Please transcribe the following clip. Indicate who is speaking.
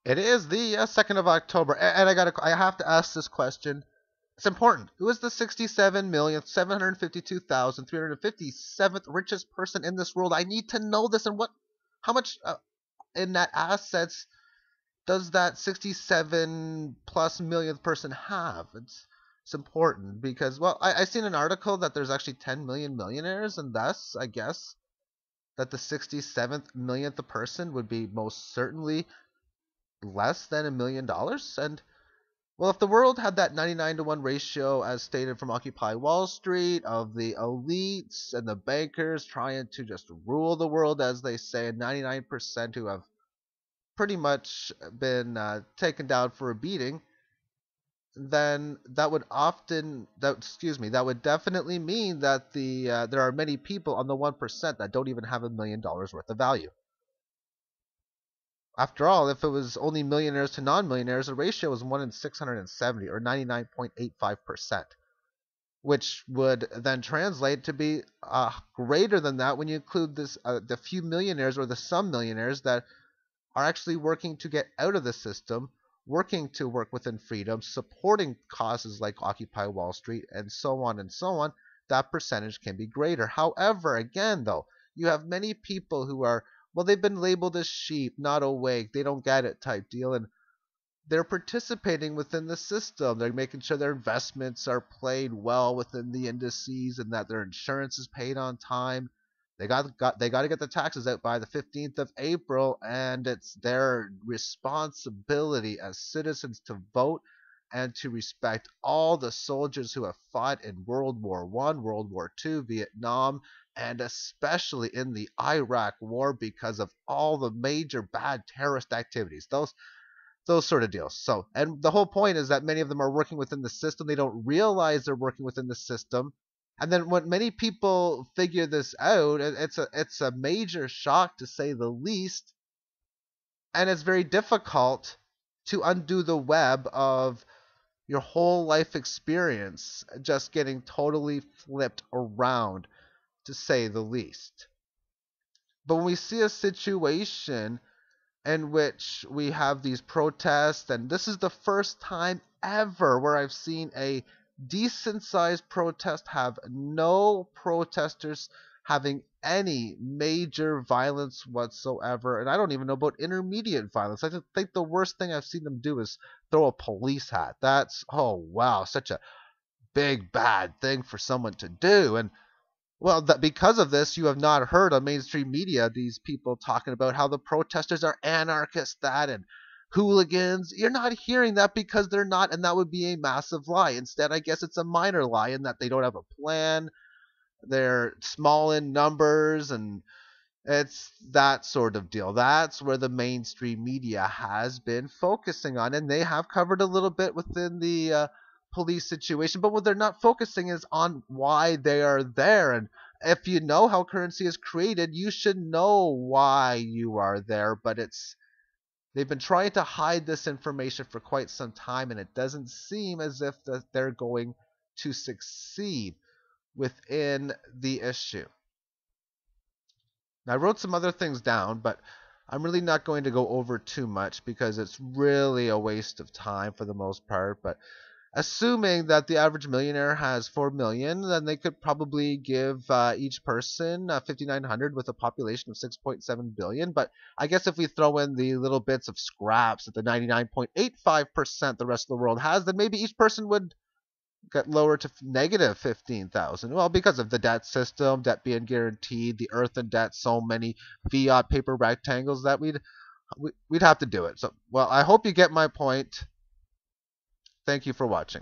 Speaker 1: It is the 2nd of October, and I have to ask this question. It's important. Who is the 67,752,357th richest person in this world? I need to know this, and how much in net assets does that 67 plus millionth person have? It's important because, well, I seen an article that there's actually 10 million millionaires, and thus I guess that the 67th millionth person would be most certainly less than $1 million. And well, if the world had that 99 to 1 ratio as stated from Occupy Wall Street of the elites and the bankers trying to just rule the world, as they say, and 99% who have pretty much been taken down for a beating, then that would definitely mean that there are many people on the 1% that don't even have $1 million worth of value. After all, if it was only millionaires to non-millionaires, the ratio was 1 in 670, or 99.85%, which would then translate to be greater than that when you include the few millionaires or the some millionaires that are actually working to get out of the system, working to work within freedom, supporting causes like Occupy Wall Street, and so on and so on. That percentage can be greater. However, again, though, you have many people who are, well, they've been labeled as sheep, not awake, they don't get it type deal, and they're participating within the system. They're making sure their investments are played well within the indices and that their insurance is paid on time. They got to get the taxes out by the 15th of April, and it's their responsibility as citizens to vote and to respect all the soldiers who have fought in World War One, World War Two, Vietnam, and especially in the Iraq War because of all the major bad terrorist activities. Those sort of deals. So, and the whole point is that many of them are working within the system. They don't realize they're working within the system. And then when many people figure this out, it's a major shock to say the least, and it's very difficult to undo the web of your whole life experience just getting totally flipped around, to say the least. But when we see a situation in which we have these protests, and this is the first time ever where I've seen a decent sized protest have no protesters having any major violence whatsoever. And I don't even know about intermediate violence. I think the worst thing I've seen them do is throw a police hat. That's, oh wow, such a big bad thing for someone to do. And well, because of this, you have not heard on mainstream media these people talking about how the protesters are anarchists, that and hooligans. You're not hearing that because they're not, and that would be a massive lie. Instead, I guess it's a minor lie in that they don't have a plan. They're small in numbers, and it's that sort of deal. That's where the mainstream media has been focusing on, and they have covered a little bit within the police situation. But what they're not focusing is on why they are there. And if you know how currency is created, you should know why you are there. But they've been trying to hide this information for quite some time, and it doesn't seem as if they're going to succeed within the issue. Now, I wrote some other things down, but I'm really not going to go over too much because it's really a waste of time for the most part. But assuming that the average millionaire has 4 million, then they could probably give each person 5,900 with a population of 6.7 billion. But I guess if we throw in the little bits of scraps that the 99.85% the rest of the world has, then maybe each person would get lowered to negative 15,000. Well, because of the debt system, debt being guaranteed, the earth and debt, so many fiat paper rectangles that we'd have to do it. So, well, I hope you get my point. Thank you for watching.